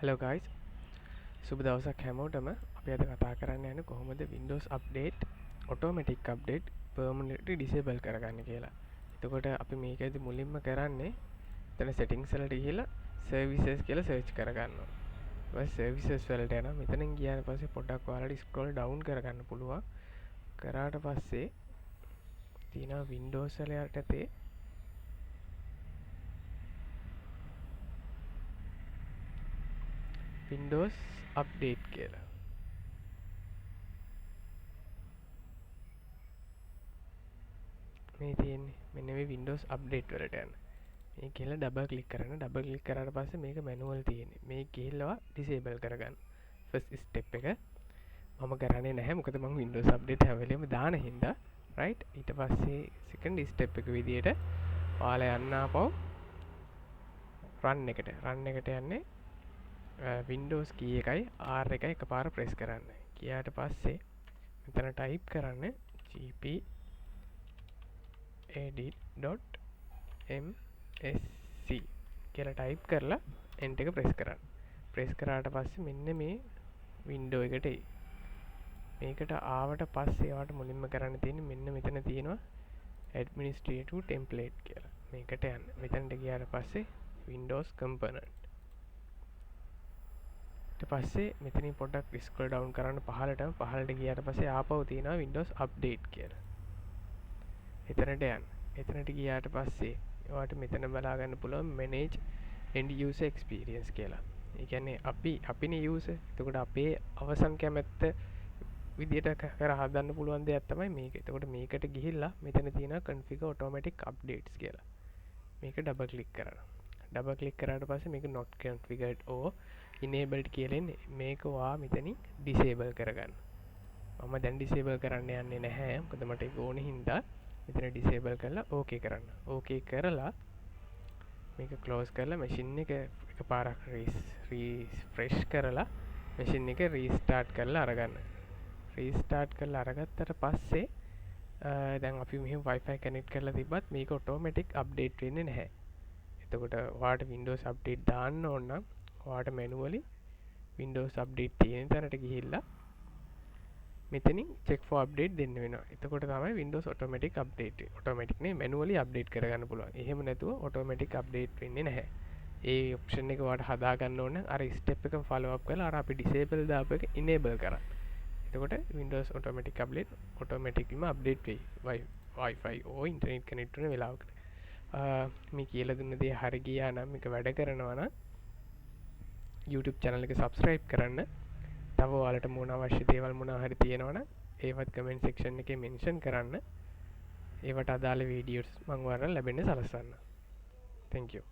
Hello guys, සුබ දවසක් හැමෝටම. අපි අද කතා කරන්න යන්නේ කොහොමද Windows update automatic update permanently disable කරගන්න කියලා. එතකොට අපි මේකෙදි මුලින්ම කරන්නේ එතන settings වලට ගිහිල්ලා services කියලා search කරගන්නවා. ඊට services වලට යනවා. මෙතනින් ගියාට පස්සේ පොඩ්ඩක් ඔයාලට scroll down කරගන්න පුළුවන්. කරාට පස්සේ තියෙනවා Windows වල යටතේ Windows update කියලා. මේ තියෙන්නේ මෙන්න මේ Windows update වලට යන්න. මේ කියලා ඩබල් ක්ලික් කරන්න. ඩබල් ක්ලික් කරාට පස්සේ මේක මැනුවල් තියෙන්නේ. මේ ගිහිල්ලා disable කරගන්න. first step එක මම කරන්නේ නැහැ. මොකද මම Windows update හැම වෙලේම දාන හින්දා. right? ඊට පස්සේ second step එක විදියට ඔයාලා යන්න ආපහු run එකට. run එකට යන්නේ Windows key එකයි R එකයි එකපාර press කරන්න. ගියාට පස්සේ මෙතන type කරන්න gp edit.msc කියලා type කරලා enter එක press කරන්න. press කරාට පස්සේ මෙන්න මේ window එකට එයි. මේකට ආවට පස්සේ ඔයාලට මුලින්ම කරන්න තියෙන්නේ මෙන්න මෙතන තියෙනවා administrative template කියලා. මේකට යන්න. මෙතනට ගියාට පස්සේ Windows component ඊට පස්සේ මෙතනින් පොඩ්ඩක් scroll down කරන්න පහළට ගියාට පස්සේ ආපහු තියෙනවා Windows update කියලා. එතනට යන්න. එතනට ගියාට පස්සේ ඔයාලට මෙතන බලා ගන්න පුළුවන් manage end user experience කියලා. ඒ කියන්නේ අපිනේ user. එතකොට අපේ අවසන් කැමැත්ත විදියට කර හදන්න පුළුවන් දෙයක් තමයි මේක. එතකොට මේකට ගිහිල්ලා මෙතන තියෙනවා configure automatic updates කියලා. මේක double click කරන්න. double click කරාට පස්සේ මේක not configured or enabled කියලා එන්නේ. මේක ඔයා මෙතනින් disable කරගන්න. මම දැන් disable කරන්න යන්නේ නැහැ. මොකද මට ඒක ඕනේ හින්දා මෙතන disable කරලා okay කරන්න. okay කරලා මේක close කරලා machine එක එකපාරක් refresh කරලා machine එක restart කරලා අරගන්න. restart කරලා අරගත්තට පස්සේ දැන් අපි මෙහෙම wifi connect කරලා තිබ්බත් මේක automatic update වෙන්නේ නැහැ. එතකොට ඔයාලට Windows update දාන්න ඕන නම් ඔයාලට manually Windows update තියෙන තැනට ගිහිල්ලා මෙතනින් check for update දෙන්න වෙනවා. එතකොට තමයි Windows automatic update automatic නේ manually update කරගන්න පුළුවන්. එහෙම නැතුව automatic update වෙන්නේ නැහැ. ඒ option එක ඔයාලට හදා ගන්න ඕන අර step එක follow up කරලා අර අපි disable දාපු එක enable කරන්න. එතකොට Windows automatic update automatically update වෙයි. Wi-Fi or internet connect වෙන වෙලාවකට. මේ කියලා දුන්න දේ හරි ගියා නම් මේක වැඩ කරනවා නම් YouTube channel එක subscribe කරන්න. තව ඔයාලට මොන අවශ්‍ය දේවල් මොනවා හරි තියෙනවා නම් ඒවත් comment section එකේ mention කරන්න. ඒවට අදාළ videos මම ඔයාලට ලැබෙන්න සලස්වන්න. Thank you.